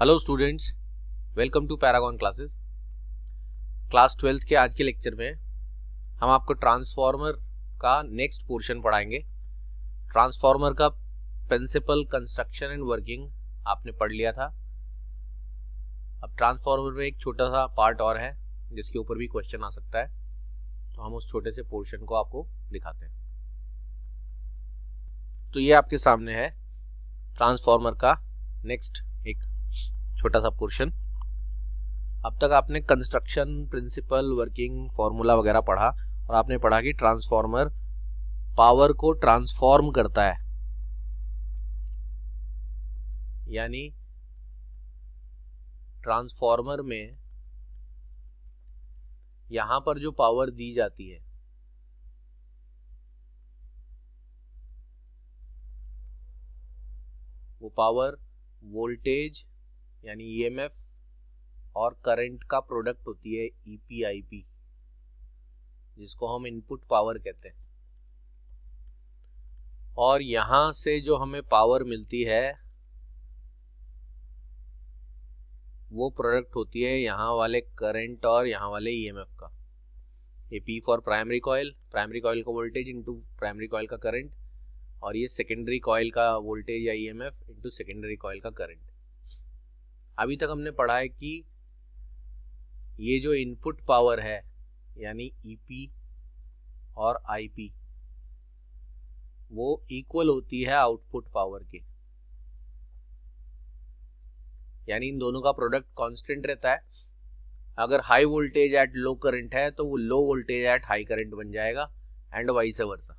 Hello students, welcome to Paragon classes. Class 12th के आज के लेक्चर में हम आपको ट्रांसफार्मर का नेक्स्ट पोर्शन पढ़ाएंगे। ट्रांसफार्मर का प्रिंसिपल, कंस्ट्रक्शन एंड वर्किंग आपने पढ़ लिया था। अब ट्रांसफार्मर में एक छोटा सा पार्ट और है जिसके ऊपर भी क्वेश्चन आ सकता है, तो हम उस छोटे से पोर्शन को आपको दिखाते हैं। तो ये आपके सामने है ट्रांसफार्मर का नेक्स्ट एक छोटा सा पोर्शन। अब तक आपने कंस्ट्रक्शन, प्रिंसिपल, वर्किंग, फॉर्मूला वगैरह पढ़ा और आपने पढ़ा कि ट्रांसफार्मर पावर को ट्रांसफॉर्म करता है, यानी ट्रांसफार्मर में यहां पर जो पावर दी जाती है वो पावर वोल्टेज यानी ईएमएफ और करंट का प्रोडक्ट होती है, ईपीआईपी, जिसको हम इनपुट पावर कहते हैं। और यहां से जो हमें पावर मिलती है वो प्रोडक्ट होती है यहाँ वाले करंट और यहाँ वाले ईएमएफ का। ये पी फॉर प्राइमरी कॉइल का वोल्टेज इनटू प्राइमरी कॉइल का करंट, और ये सेकेंडरी कॉइल का वोल्टेज या ईएमएफ इनटू सेकेंडरी कॉइल का करंट। अभी तक हमने पढ़ा है कि ये जो इनपुट पावर है यानी ईपी और आईपी वो इक्वल होती है आउटपुट पावर के, यानी इन दोनों का प्रोडक्ट कांस्टेंट रहता है। अगर high voltage at low current है तो वो low voltage at high current बन जाएगा and vice versa.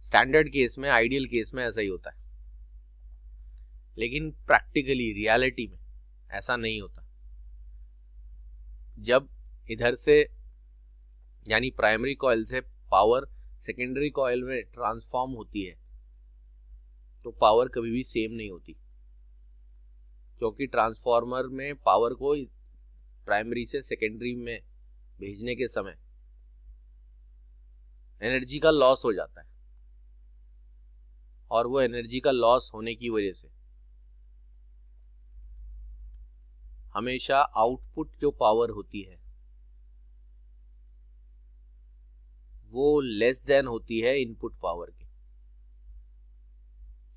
Standard case में, आइडियल केस में ऐसा ही होता है, लेकिन प्रैक्टिकली रियलिटी में ऐसा नहीं होता। जब इधर से यानी प्राइमरी कॉइल से पावर सेकेंडरी कॉइल में ट्रांसफॉर्म होती है तो पावर कभी भी सेम नहीं होती, क्योंकि ट्रांसफार्मर में पावर को प्राइमरी से सेकेंडरी में भेजने के समय एनर्जी का लॉस हो जाता है, और वो एनर्जी का लॉस होने की वजह से हमेशा आउटपुट जो पावर होती है वो लेस देन होती है इनपुट पावर के,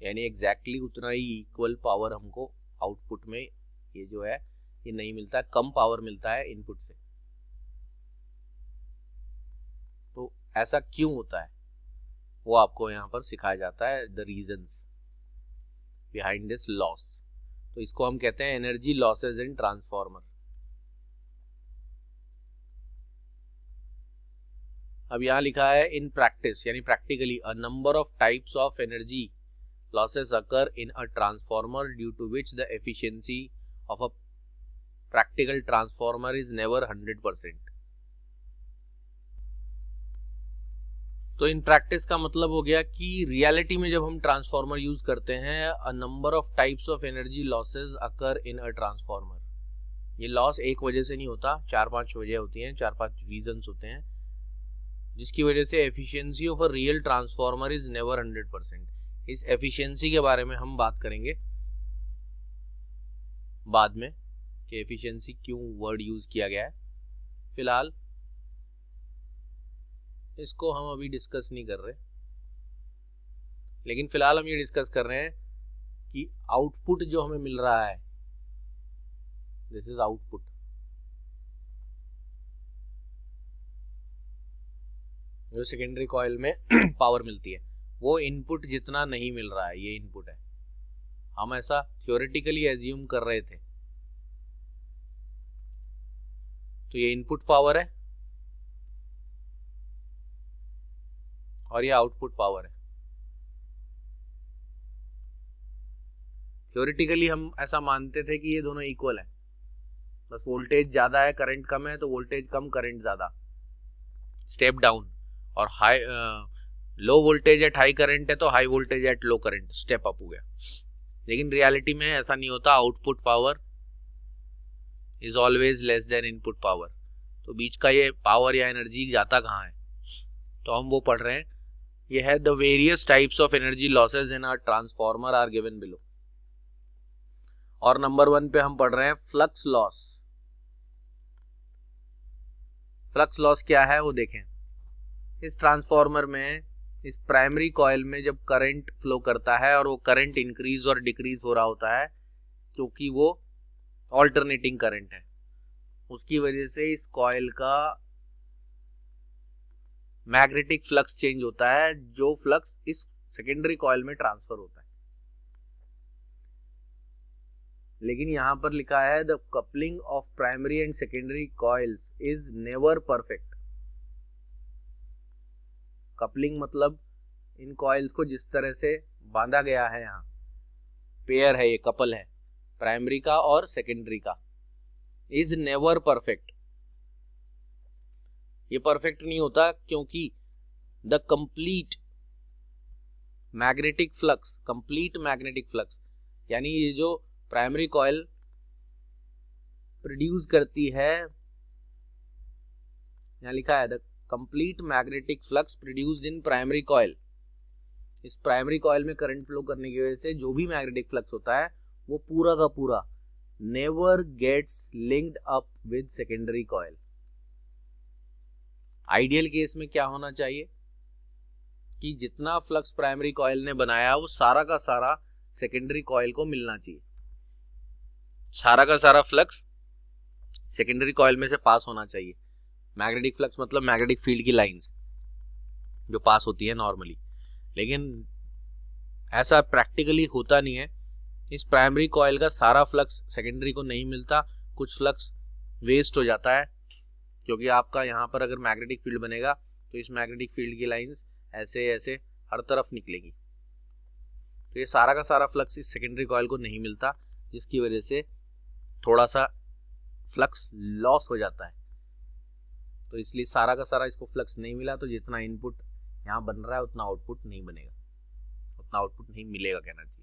यानी एग्जैक्टली उतना ही इक्वल पावर हमको आउटपुट में ये जो है ये नहीं मिलता है, कम पावर मिलता है इनपुट से। तो ऐसा क्यों होता है वो आपको यहाँ पर सिखाया जाता है, the reasons behind this loss. तो इसको हम कहते हैं एनर्जी लॉसेज इन ट्रांसफार्मर। अब यहाँ लिखा है इन प्रैक्टिस, यानी practically a number of types of energy losses occur in a transformer due to which the efficiency of a practical transformer is never 100%। तो इन प्रैक्टिस का मतलब हो गया कि रियलिटी में जब हम ट्रांसफार्मर यूज करते हैं, a number of types of energy losses occur in a transformer. ये लॉस एक वजह से नहीं होता, 4-5 वजह होती हैं, 4-5 रीजंस होते हैं, जिसकी वजह से efficiency of a real transformer is never 100%। इस एफिशिएंसी के बारे में हम बात करेंगे बाद में कि एफिशिएंसी क्यों वर्ड यूज किया गया है। फिलहाल इसको हम अभी डिस्कस नहीं कर रहे, लेकिन फिलहाल हम ये डिस्कस कर रहे हैं कि आउटपुट जो हमें मिल रहा है, दिस इज आउटपुट। जो सेकेंडरी कॉइल में पावर मिलती है वो इनपुट जितना नहीं मिल रहा है, ये इनपुट है। हम ऐसा थ्योरेटिकली एज्यूम कर रहे थे, तो ये इनपुट पावर है और ये आउटपुट पावर है। थ्योरेटिकली हम ऐसा मानते थे कि ये दोनों इक्वल है, बस वोल्टेज ज्यादा है, करंट कम है, तो वोल्टेज कम, करंट ज्यादा, स्टेप डाउन। और high low voltage at high current है तो high voltage at low current, step up हो गया। लेकिन रियलिटी में ऐसा नहीं होता, output power is always less than input power. तो बीच का ये पावर या एनर्जी जाता कहाँ है, तो हम वो पढ़ रहे हैं। ये है the various types of energy losses in our transformer are given below. और नंबर 1 पे हम पढ़ रहे हैं फ्लक्स लॉस। फ्लक्स लॉस क्या है वो देखें। इस ट्रांसफॉर्मर में, इस प्राइमरी कॉइल में जब करंट फ्लो करता है और वो करंट इंक्रीज और डिक्रीज हो रहा होता है क्योंकि वो ऑल्टरनेटिंग करंट है, उसकी वजह से इस कॉइल का मैग्नेटिक फ्लक्स चेंज होता है, जो फ्लक्स इस सेकेंडरी कॉइल में ट्रांसफर होता है। लेकिन यहां पर लिखा है the coupling of primary and secondary coils is never perfect. Coupling मतलब इन कॉइल्स को जिस तरह से बांधा गया है, यहाँ पेयर है, ये कपल है प्राइमरी का और सेकेंडरी का, इज नेवर परफेक्ट। ये परफेक्ट नहीं होता क्योंकि द कंप्लीट मैग्नेटिक फ्लक्स यानी ये जो प्राइमरी कॉइल प्रोड्यूस करती है, यहां लिखा है the complete magnetic flux produced in primary coil. इस प्राइमरी कॉइल में करंट फ्लो करने की वजह से जो भी मैग्नेटिक फ्लक्स होता है वो पूरा का पूरा never gets linked up with secondary coil. Ideal case में क्या होना चाहिए कि जितना फ्लक्स प्राइमरी कॉइल ने बनाया वो सारा का सारा सेकेंडरी कॉइल को मिलना चाहिए, सारा का सारा फ्लक्स सेकेंडरी कॉइल में से पास होना चाहिए। मैग्नेटिक फ्लक्स मतलब मैग्नेटिक फील्ड की लाइंस जो पास होती है नॉर्मली, लेकिन ऐसा प्रैक्टिकली होता नहीं है। इस प्राइमरी कॉइल का सारा फ्लक्स सेकेंडरी को नहीं मिलता, कुछ फ्लक्स वेस्ट हो जाता है क्योंकि आपका यहाँ पर अगर मैग्नेटिक फील्ड बनेगा तो इस मैग्नेटिक फील्ड की लाइंस ऐसे ऐसे हर तरफ निकलेगी, तो ये सारा का सारा फ्लक्स इस सेकेंडरी कॉइल को नहीं मिलता, जिसकी वजह से थोड़ा सा फ्लक्स लॉस हो जाता है। तो इसलिए सारा का सारा इसको फ्लक्स नहीं मिला, तो जितना इनपुट यहाँ बन रहा है उतना आउटपुट नहीं बनेगा, उतना आउटपुट नहीं मिलेगा कहना चाहिए।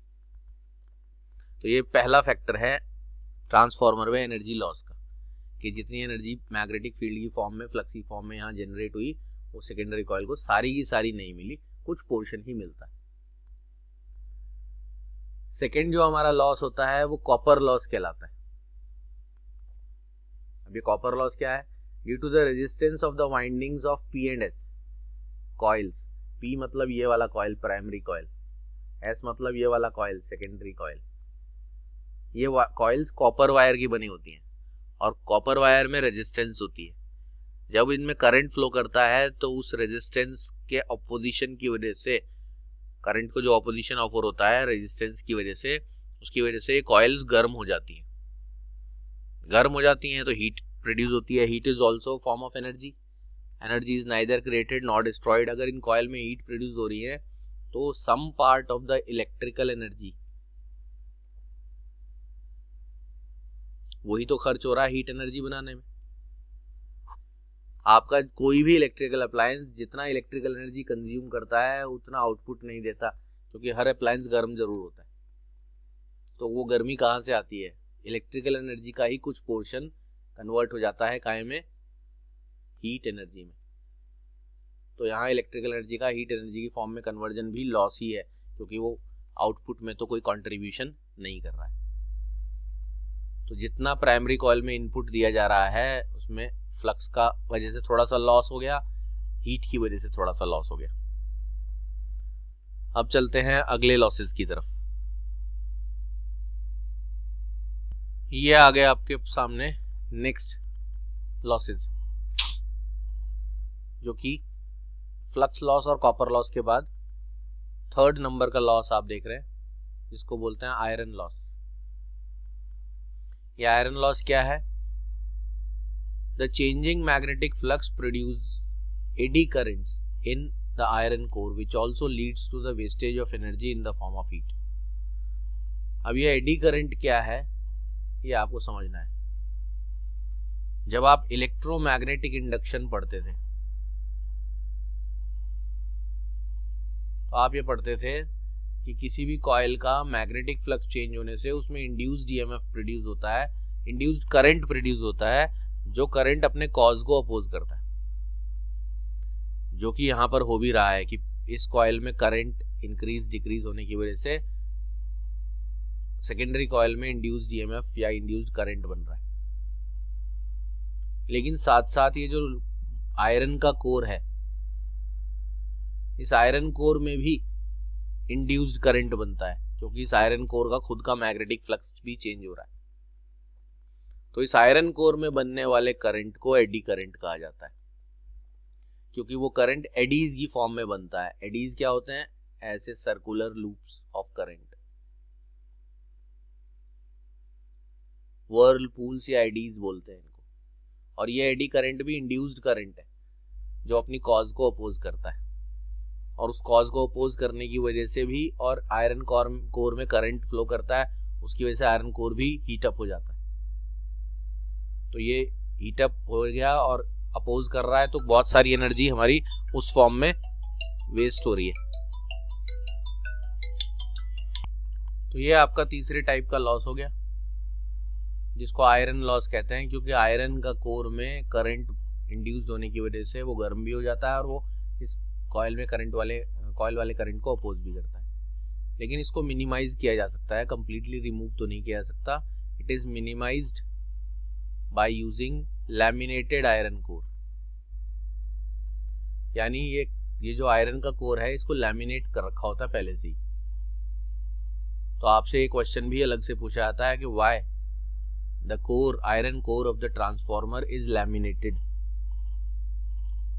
तो ये पहला फैक्टर है ट्रांसफॉर्मर में एनर्जी लॉस का, कि जितनी एनर्जी मैग्नेटिक फील्ड की फॉर्म में, फ्लक्स की फॉर्म में यहाँ जनरेट हुई, वो सेकेंडरी कॉइल को सारी की सारी नहीं मिली, कुछ पोर्शन ही मिलता है। सेकेंड जो हमारा लॉस होता है वो कॉपर लॉस कहलाता है। अब ये कॉपर लॉस क्या है? Due to the resistance of the windings of p and s coils. P मतलब ये वाला कॉइल प्राइमरी कॉइल, एस मतलब ये वाला कॉइल सेकेंडरी कॉइल। ये कॉइल्स कॉपर वायर की बनी होती हैं और कॉपर वायर में रेजिस्टेंस होती है। जब इनमें करंट फ्लो करता है तो उस रेजिस्टेंस के ऑपोजिशन की वजह से, करंट को जो ऑपोजिशन ऑफर होता है रेजिस्टेंस की वजह से, उसकी वजह से ये कॉइल्स गर्म हो जाती हैं। गर्म हो जाती हैं तो हीट प्रोड्यूस होती है। Heat is also form of energy. Energy is neither created not destroyed. अगर इन कॉइल में हीट प्रोड्यूस हो रही है तो some part of the electrical energy वही तो खर्च हो रहा है हीट एनर्जी बनाने में। आपका कोई भी इलेक्ट्रिकल अप्लायंस जितना इलेक्ट्रिकल एनर्जी कंज्यूम करता है उतना आउटपुट नहीं देता, क्योंकि हर अप्लायंस गर्म जरूर होता है। तो वो गर्मी कहाँ से आती है? इलेक्ट्रिकल एनर्जी का ही कुछ पोर्शन कन्वर्ट हो जाता है काहे में? हीट एनर्जी में। तो यहाँ इलेक्ट्रिकल एनर्जी का हीट एनर्जी की फॉर्म में कन्वर्जन भी लॉस ही है, क्योंकि वो आउटपुट में तो कोई कंट्रीब्यूशन नहीं कर रहा है। तो जितना प्राइमरी कॉइल में इनपुट दिया जा रहा है उसमें फ्लक्स का वजह से थोड़ा सा लॉस हो गया, हीट की वजह से थोड़ा सा लॉस हो गया। अब चलते हैं अगले लॉसेस की तरफ। ये आ गए आपके सामने नेक्स्ट लॉसेस, जो कि फ्लक्स लॉस और कॉपर लॉस के बाद थर्ड नंबर का लॉस आप देख रहे हैं, जिसको बोलते हैं आयरन लॉस। ये आयरन लॉस क्या है? The changing magnetic flux produce eddy currents in the iron core which also leads to the wastage of energy in the form of heat. अब ये एडी करंट क्या है ये आपको समझना है। जब आप इलेक्ट्रोमैग्नेटिक इंडक्शन पढ़ते थे तो आप ये पढ़ते थे कि किसी भी कॉइल का मैग्नेटिक फ्लक्स चेंज होने से उसमें इंड्यूस्ड ईएमएफ प्रोड्यूस होता है, इंड्यूस्ड करंट प्रोड्यूस होता है, जो करंट अपने कॉज को अपोज करता है, जो कि यहां पर हो भी रहा है कि इस कॉइल में करंट इंक्रीज डिक्रीज होने की वजह से सेकेंडरी कॉइल में इंड्यूस्ड ईएमएफ या इंड्यूस्ड करंट बन रहा है। लेकिन साथ साथ ये जो आयरन का कोर है, इस आयरन कोर में भी इंड्यूस्ड करंट बनता है, क्योंकि इस आयरन कोर का खुद का मैग्नेटिक फ्लक्स भी चेंज हो रहा है। तो इस आयरन कोर में बनने वाले करंट को एडी करंट कहा जाता है, क्योंकि वो करंट एडीज की फॉर्म में बनता है। एडीज क्या होते हैं? ऐसे सर्कुलर लूप्स ऑफ करंट, व्हर्लपूल्स या एडीज बोलते हैं इनको। और ये एडी करंट भी इंड्यूस्ड करंट है, जो अपनी कॉज को अपोज करता है, और उस कॉज को अपोज करने की वजह से भी और आयरन कोर में करंट फ्लो करता है, उसकी वजह से आयरन कोर भी हीट अप हो जाता है। तो ये हीट अप हो गया और अपोज कर रहा है, तो बहुत सारी एनर्जी हमारी उस फॉर्म में वेस्ट हो रही है। तो ये आपका तीसरे टाइप का लॉस हो गया, जिसको आयरन लॉस कहते हैं, क्योंकि आयरन का कोर में करंट इंड्यूस होने की वजह से वो गर्म भी हो जाता है और वो इस कॉइल में कॉइल वाले करंट को अपोज भी करता है। लेकिन इसको मिनिमाइज किया जा सकता है, कंप्लीटली रिमूव तो नहीं किया जा सकता। It is minimised by using laminated iron core, यानी ये जो आयरन का कोर है, इसको लैमिनेट कर रखा होता है पहले से ही। तो आपसे एक क्वेश्चन भी अलग से पूछा जाता है कि why the core iron core of the transformer is laminated.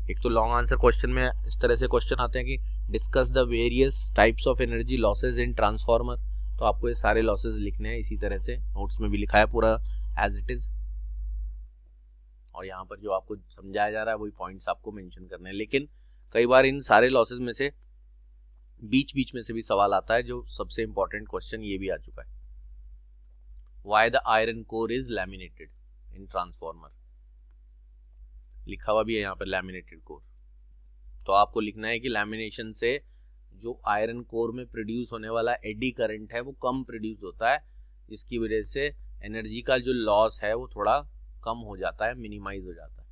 एक तो लॉन्ग आंसर क्वेश्चन में इस तरह से क्वेश्चन आते हैं कि discuss the various types of energy losses in transformer. तो आपको ये सारे लॉसेज लिखने हैं, इसी तरह से नोट्स में भी लिखा है पूरा एज इट इज, और यहाँ पर जो आपको समझाया जा रहा है वही पॉइंट्स आपको मेंशन करने हैं। लेकिन कई बार इन सारे लॉसेज में से बीच बीच में से भी सवाल आता है, जो सबसे इंपॉर्टेंट क्वेश्चन ये भी आ चुका है, why the iron core is laminated in transformer. लिखा हुआ भी है यहाँ पर लैमिनेटेड कोर। तो आपको लिखना है कि लैमिनेशन से जो आयरन कोर में प्रोड्यूस होने वाला एडी करंट है वो कम प्रोड्यूस होता है, जिसकी वजह से एनर्जी का जो लॉस है वो थोड़ा कम हो जाता है, मिनिमाइज हो जाता है।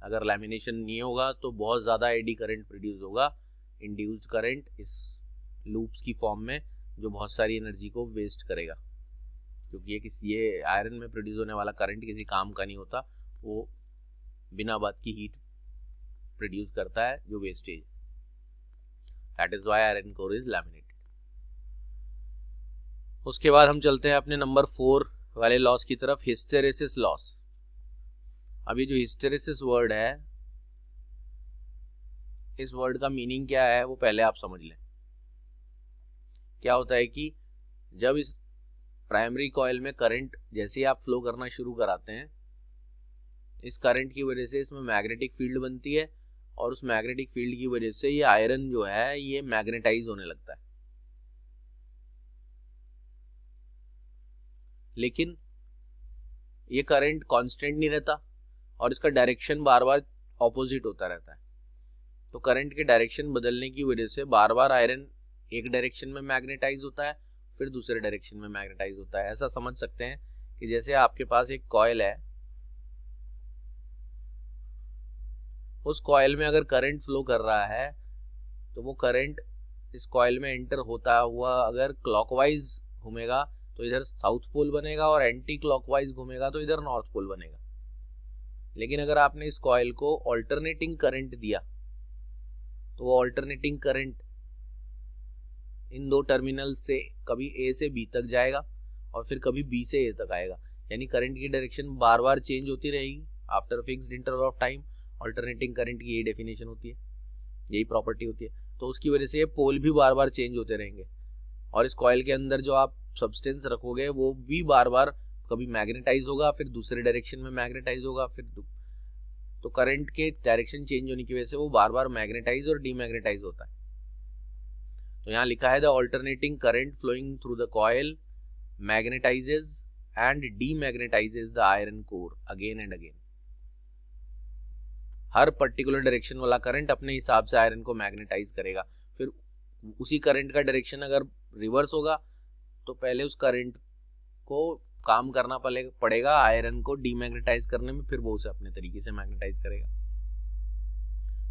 अगर लैमिनेशन नहीं होगा तो बहुत ज़्यादा एडी करंट प्रोड्यूस होगा, इंड्यूस्ड करंट इस लूप्स की फॉर्म में, जो बहुत सारी एनर्जी को वेस्ट करेगा, क्योंकि ये आयरन में प्रोड्यूस होने वाला करंट किसी काम का नहीं होता, वो बिना बात की हीट प्रोड्यूस करता है जो wastage. That is why iron core is laminated. उसके बाद हम चलते हैं अपने नंबर 4 वाले लॉस की तरफ, हिस्टेरेसिस लॉस। अभी जो हिस्टेरेसिस वर्ड है, इस वर्ड का मीनिंग क्या है वो पहले आप समझ लें। क्या होता है कि जब इस प्राइमरी कॉइल में करंट जैसे ही आप फ्लो करना शुरू कराते हैं, इस करंट की वजह से इसमें मैग्नेटिक फील्ड बनती है, और उस मैग्नेटिक फील्ड की वजह से ये आयरन जो है ये मैग्नेटाइज होने लगता है। लेकिन ये करंट कांस्टेंट नहीं रहता और इसका डायरेक्शन बार बार ऑपोजिट होता रहता है। तो करंट के डायरेक्शन बदलने की वजह से बार बार आयरन एक डायरेक्शन में मैग्नेटाइज होता है, फिर दूसरे डायरेक्शन में मैग्नेटाइज होता है। ऐसा समझ सकते हैं कि जैसे आपके पास एक कॉइल है, उस कॉइल में अगर करंट फ्लो कर रहा है तो वो करंट इस कॉइल में एंटर होता हुआ अगर क्लॉकवाइज घूमेगा तो इधर साउथ पोल बनेगा, और एंटी क्लॉकवाइज घूमेगा तो इधर नॉर्थ पोल बनेगा। लेकिन अगर आपने इस कॉइल को ऑल्टरनेटिंग करंट दिया तो वो ऑल्टरनेटिंग करंट इन दो टर्मिनल से कभी ए से बी तक जाएगा और फिर कभी बी से ए तक आएगा, यानी करंट की डायरेक्शन बार बार चेंज होती रहेगी after fixed interval of time. Alternating current की यही डेफिनेशन होती है, यही प्रॉपर्टी होती है। तो उसकी वजह से ये पोल भी बार बार चेंज होते रहेंगे, और इस कॉइल के अंदर जो आप सब्सटेंस रखोगे वो भी बार बार कभी मैग्नेटाइज होगा, फिर दूसरे डायरेक्शन में मैग्नेटाइज होगा, फिर तो करंट के डायरेक्शन चेंज होने की वजह से वो बार बार मैग्नेटाइज और डीमैग्नेटाइज होता है। तो यहाँ लिखा है the alternating current flowing through the coil magnetises and demagnetises the iron core again and again. हर पर्टिकुलर डायरेक्शन वाला करंट अपने हिसाब से आयरन को मैग्नेटाइज करेगा, फिर उसी करंट का डायरेक्शन अगर रिवर्स होगा तो पहले उस करंट को काम करना पड़ेगा आयरन को डीमैग्नेटाइज करने में, फिर वो उसे अपने तरीके से मैग्नेटाइज करेगा।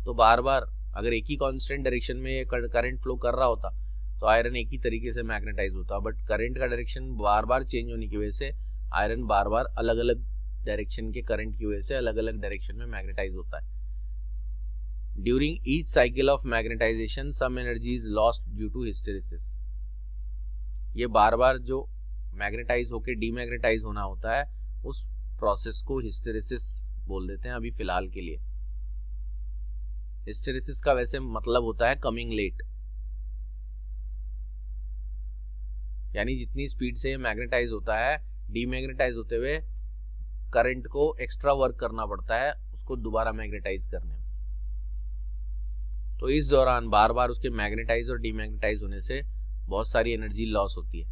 तो बार बार अगर एक ही कांस्टेंट डायरेक्शन में करंट फ्लो कर रहा होता तो आयरन एक ही तरीके से मैग्नेटाइज होता है, बट करंट का डायरेक्शन बार बार चेंज होने की वजह से आयरन बार बार अलग अलग डायरेक्शन के करंट की वजह से अलग अलग डायरेक्शन में मैग्नेटाइज होता है। During each cycle of magnetisation some energy is lost due to hysteresis. ये बार बार जो मैग्नेटाइज होकर डीमैग्नेटाइज होना होता है उस प्रोसेस को हिस्टेरिसिस बोल देते हैं अभी फिलहाल के लिए। हिस्टेरिसिस का वैसे मतलब होता है कमिंग लेट, यानी जितनी स्पीड से मैग्नेटाइज होता है डीमैग्नेटाइज होते हुए करंट को एक्स्ट्रा वर्क करना पड़ता है उसको दोबारा मैग्नेटाइज करने में। तो इस दौरान बार बार उसके मैग्नेटाइज और डीमैग्नेटाइज होने से बहुत सारी एनर्जी लॉस होती है।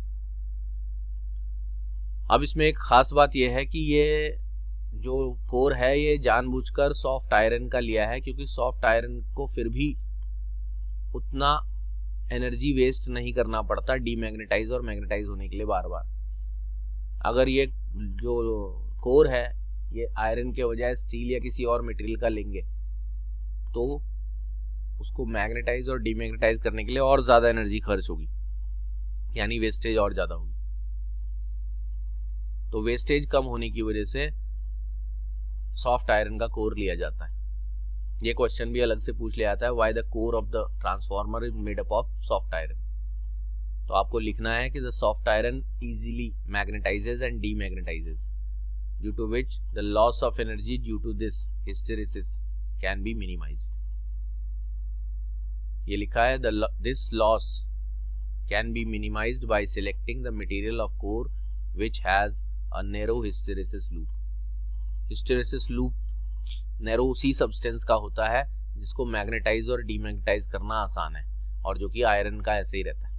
अब इसमें एक खास बात यह है कि ये जो कोर है ये जानबूझकर सॉफ्ट आयरन का लिया है, क्योंकि सॉफ्ट आयरन को फिर भी उतना एनर्जी वेस्ट नहीं करना पड़ता डीमैग्नेटाइज और मैग्नेटाइज होने के लिए बार बार। अगर ये जो कोर है ये आयरन के बजाय स्टील या किसी और मटेरियल का लेंगे तो उसको मैग्नेटाइज और डीमैग्नेटाइज करने के लिए और ज्यादा एनर्जी खर्च होगी, यानी वेस्टेज और ज्यादा होगी। तो वेस्टेज कम होने की वजह से सॉफ्ट आयरन का कोर लिया जाता है। ये क्वेश्चन भी अलग से पूछ लिया जाता है, why the core of the transformer is made up of soft iron. तो आपको लिखना है कि the soft iron easily magnetises and demagnetises, due to which the loss of energy due to this hysteresis can be minimised. ये लिखा है this loss can be minimised by selecting the material of core which has a narrow hysteresis loop. Hysteresis loop narrow उसी substance का होता है जिसको magnetise और demagnetise करना आसान है और जो कि आयरन का ऐसे ही रहता है।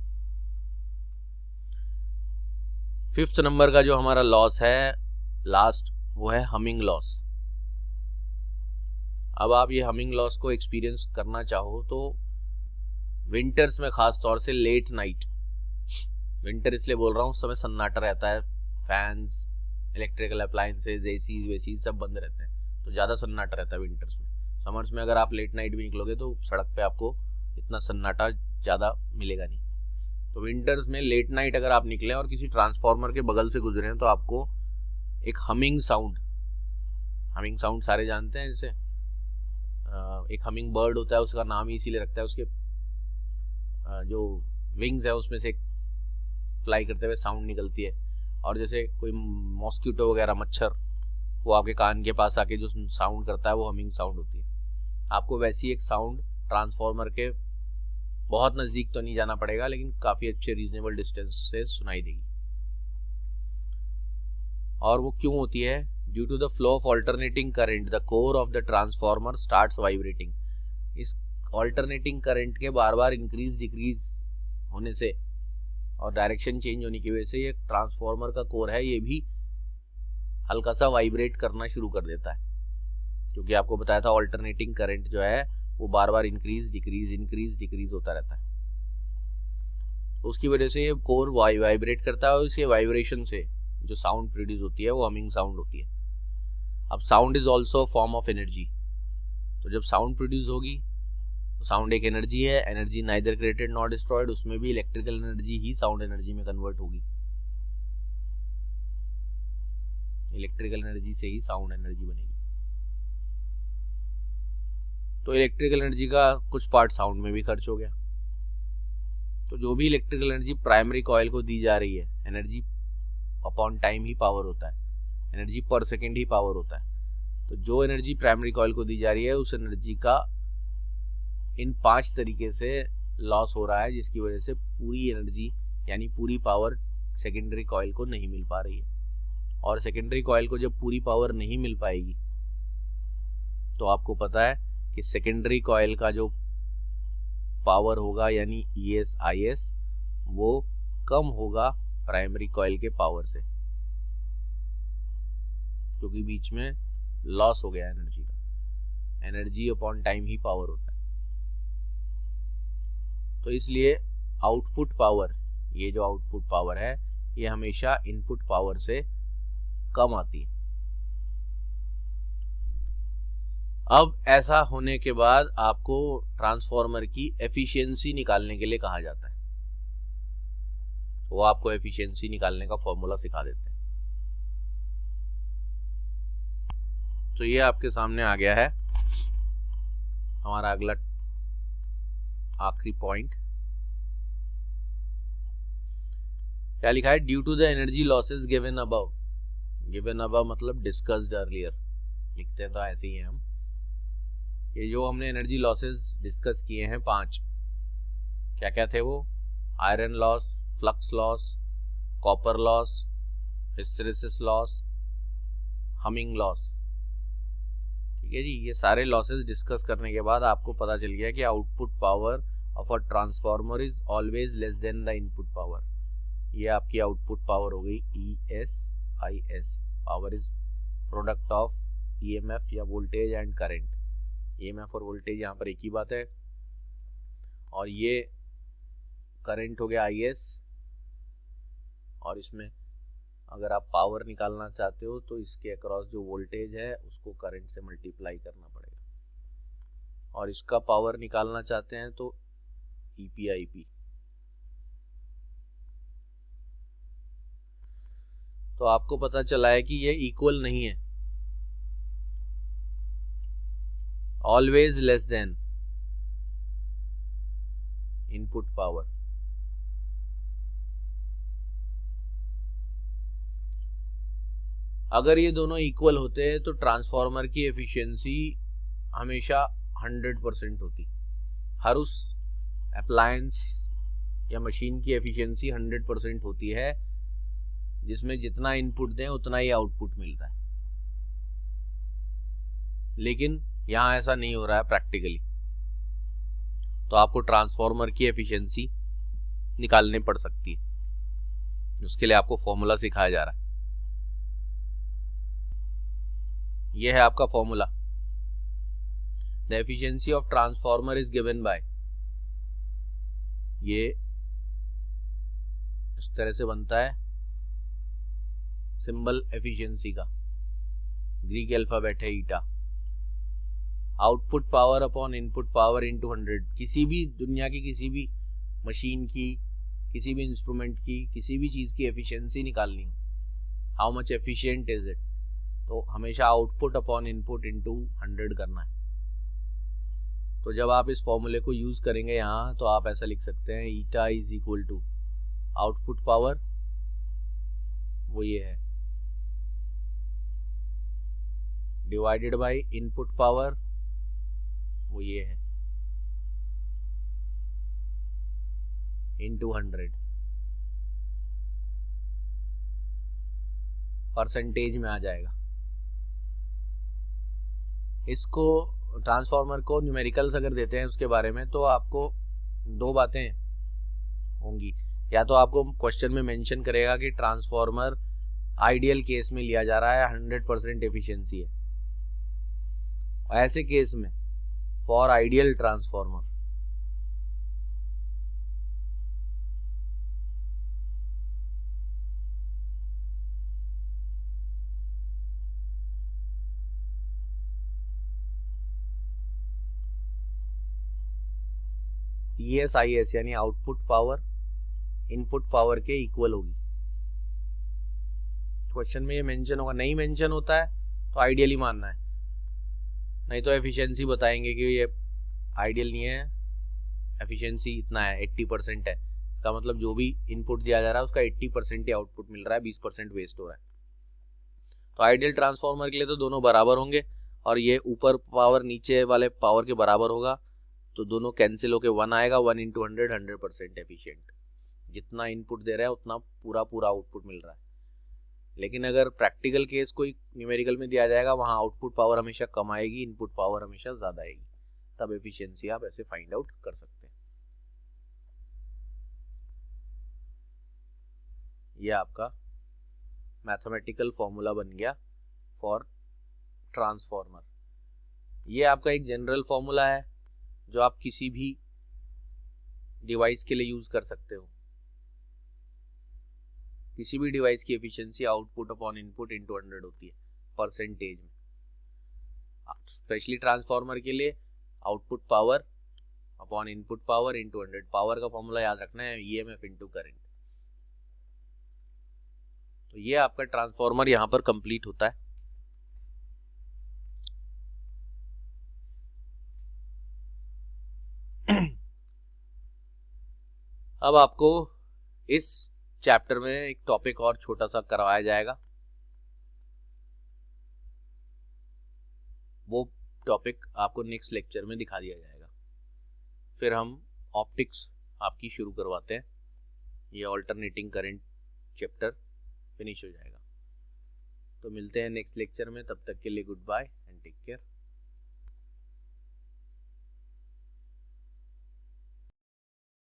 फिफ्थ नंबर का जो हमारा लॉस है लास्ट वो है हमिंग लॉस। अब आप ये हमिंग लॉस को एक्सपीरियंस करना चाहो तो विंटर्स में खास तौर से लेट नाइट, विंटर इसलिए बोल रहा हूँ उस समय सन्नाटा रहता है, फैंस इलेक्ट्रिकल अप्लायंसेज एसी वेसी सब बंद रहते हैं तो ज़्यादा सन्नाटा रहता है विंटर्स में। समर्स में अगर आप लेट नाइट भी निकलोगे तो सड़क पे आपको इतना सन्नाटा ज़्यादा मिलेगा नहीं। तो विंटर्स में लेट नाइट अगर आप निकले और किसी ट्रांसफार्मर के बगल से गुजरे हैं तो आपको एक हमिंग साउंड सारे जानते हैं, जैसे एक हमिंग बर्ड होता है उसका नाम ही इसीलिए रखता है, उसके जो विंग्स है उसमें से फ्लाई करते हुए साउंड निकलती है। और जैसे कोई मॉस्किटो वगैरह मच्छर वो आपके कान के पास आके जो साउंड करता है वो हमिंग साउंड होती है। आपको वैसी एक साउंड ट्रांसफार्मर के बहुत नज़दीक तो नहीं जाना पड़ेगा लेकिन काफ़ी अच्छे रीजनेबल डिस्टेंस से सुनाई देगी। और वो क्यों होती है? Due to the flow of alternating current the core of the transformer starts vibrating. इस ऑल्टरनेटिंग करंट के बार बार इंक्रीज डिक्रीज होने से और डायरेक्शन चेंज होने की वजह से ये ट्रांसफार्मर का कोर है ये भी हल्का सा वाइब्रेट करना शुरू कर देता है, क्योंकि आपको बताया था ऑल्टरनेटिंग करंट जो है वो बार बार इंक्रीज डिक्रीज होता रहता है। तो उसकी वजह से ये कोर वाइब्रेट करता है और इसके वाइब्रेशन से जो साउंड प्रोड्यूस होती है वो हमिंग साउंड होती है। अब sound is also form of energy, तो जब साउंड प्रोड्यूस होगी तो साउंड एक एनर्जी है, energy neither created not destroyed, उसमें भी इलेक्ट्रिकल एनर्जी ही साउंड एनर्जी में कन्वर्ट होगी। इलेक्ट्रिकल एनर्जी से ही साउंड एनर्जी बनेगी। तो इलेक्ट्रिकल एनर्जी का कुछ पार्ट साउंड में भी खर्च हो गया। तो जो भी इलेक्ट्रिकल एनर्जी प्राइमरी कॉइल को दी जा रही है, एनर्जी अपॉन टाइम ही पावर होता है, एनर्जी पर सेकेंड ही पावर होता है। तो जो एनर्जी प्राइमरी कॉइल को दी जा रही है उस एनर्जी का इन 5 तरीके से लॉस हो रहा है, जिसकी वजह से पूरी एनर्जी यानी पूरी पावर सेकेंडरी कॉइल को नहीं मिल पा रही है। और सेकेंडरी कॉइल को जब पूरी पावर नहीं मिल पाएगी तो आपको पता है कि सेकेंडरी कॉइल का जो पावर होगा यानी ES IS वो कम होगा प्राइमरी कॉइल के पावर से, क्योंकि बीच में लॉस हो गया एनर्जी का। एनर्जी अपॉन टाइम ही पावर होता है। तो इसलिए आउटपुट पावर, ये जो आउटपुट पावर है ये हमेशा इनपुट पावर से कम आती है। अब ऐसा होने के बाद आपको ट्रांसफार्मर की एफिशिएंसी निकालने के लिए कहा जाता है। वो आपको एफिशिएंसी निकालने का फॉर्मूला सिखा देते हैं। तो ये आपके सामने आ गया है हमारा अगला आखिरी पॉइंट। क्या लिखा है? Due to the energy losses given above. Given above मतलब डिस्कस्ड अर्लियर, लिखते हैं तो ऐसे ही है हम। ये जो हमने एनर्जी लॉसेस डिस्कस किए हैं 5, क्या क्या थे वो? Iron loss, flux loss, copper loss, hysteresis loss, humming loss. ठीक है जी, ये सारे लॉसेस डिस्कस करने के बाद आपको पता चल गया कि output power of a transformer is always less than the input power. ये आपकी आउटपुट पावर हो गई ESIS। Power is product of EMF या वोल्टेज एंड करंट। EMF और वोल्टेज यहाँ पर एक ही बात है, और ये करंट हो गया IS, और इसमें अगर आप पावर निकालना चाहते हो तो इसके अक्रॉस जो वोल्टेज है उसको करंट से मल्टीप्लाई करना पड़ेगा, और इसका पावर निकालना चाहते हैं तो EPIP। तो आपको पता चला है कि ये इक्वल नहीं है, always less than input power. अगर ये दोनों इक्वल होते हैं तो ट्रांसफार्मर की एफिशिएंसी हमेशा 100% होती। हर उस अप्लायंस या मशीन की एफिशिएंसी 100% होती है जिसमें जितना इनपुट दें उतना ही आउटपुट मिलता है। लेकिन यहाँ ऐसा नहीं हो रहा है प्रैक्टिकली, तो आपको ट्रांसफार्मर की एफिशिएंसी निकालनी पड़ सकती है। उसके लिए आपको फॉर्मूला सिखाया जा रहा है। यह है आपका formula. The efficiency of transformer is given by, ये इस तरह से बनता है सिंबल एफिशिएंसी का, ग्रीक अल्फाबेट है eta. Output power upon input power into 100। किसी भी दुनिया की किसी भी मशीन की, किसी भी इंस्ट्रूमेंट की, किसी भी चीज की एफिशिएंसी निकालनी हो, how much efficient is it, तो हमेशा आउटपुट अपॉन इनपुट इनटू 100 करना है। तो जब आप इस फॉर्मूले को यूज करेंगे यहाँ, तो आप ऐसा लिख सकते हैं eta is equal to output power, वो ये है, डिवाइडेड बाय इनपुट पावर, वो ये है, इनटू 100। परसेंटेज में आ जाएगा। इसको ट्रांसफार्मर को न्यूमेरिकल्स अगर देते हैं उसके बारे में, तो आपको दो बातें होंगी। या तो आपको क्वेश्चन में मेंशन करेगा कि ट्रांसफार्मर आइडियल केस में लिया जा रहा है, 100% एफिशिएंसी है। ऐसे केस में फॉर आइडियल ट्रांसफार्मर ESIS यानी आउटपुट पावर इनपुट पावर के इक्वल होगी। क्वेश्चन में ये मेंशन होगा, नहीं मेंशन होता है तो आइडियली मानना है, नहीं तो एफिशिएंसी बताएंगे कि ये आइडियल नहीं है, एफिशिएंसी इतना है, 80% है। इसका मतलब जो भी इनपुट दिया जा रहा है उसका 80% ही आउटपुट मिल रहा है, 20% वेस्ट हो रहा है। तो आइडियल ट्रांसफार्मर के लिए तो दोनों बराबर होंगे, और ये ऊपर पावर नीचे वाले पावर के बराबर होगा, तो दोनों कैंसिल होके 1 आएगा। 1 इंटू 100, 100% एफिशिएंट। जितना इनपुट दे रहा है उतना पूरा पूरा आउटपुट मिल रहा है। लेकिन अगर प्रैक्टिकल केस कोई न्यूमेरिकल में दिया जाएगा, वहाँ आउटपुट पावर हमेशा कम आएगी, इनपुट पावर हमेशा ज़्यादा आएगी, तब एफिशिएंसी आप ऐसे फाइंड आउट कर सकते हैं। ये आपका मैथमेटिकल फॉर्मूला बन गया फॉर ट्रांसफार्मर। ये आपका एक जनरल फॉर्मूला है जो आप किसी भी डिवाइस के लिए यूज कर सकते हो। किसी भी डिवाइस की efficiency output upon input into 100 होती है परसेंटेज में। स्पेशली ट्रांसफार्मर के लिए output power upon input power into 100। Power का फॉर्मूला याद रखना है EMF इनटू करंट। तो ये आपका ट्रांसफॉर्मर यहाँ पर कंप्लीट होता है। अब आपको इस चैप्टर में एक टॉपिक और छोटा सा करवाया जाएगा, वो टॉपिक आपको नेक्स्ट लेक्चर में दिखा दिया जाएगा। फिर हम ऑप्टिक्स आपकी शुरू करवाते हैं, ये ऑल्टरनेटिंग करंट चैप्टर फिनिश हो जाएगा। तो मिलते हैं नेक्स्ट लेक्चर में, तब तक के लिए goodbye and take care.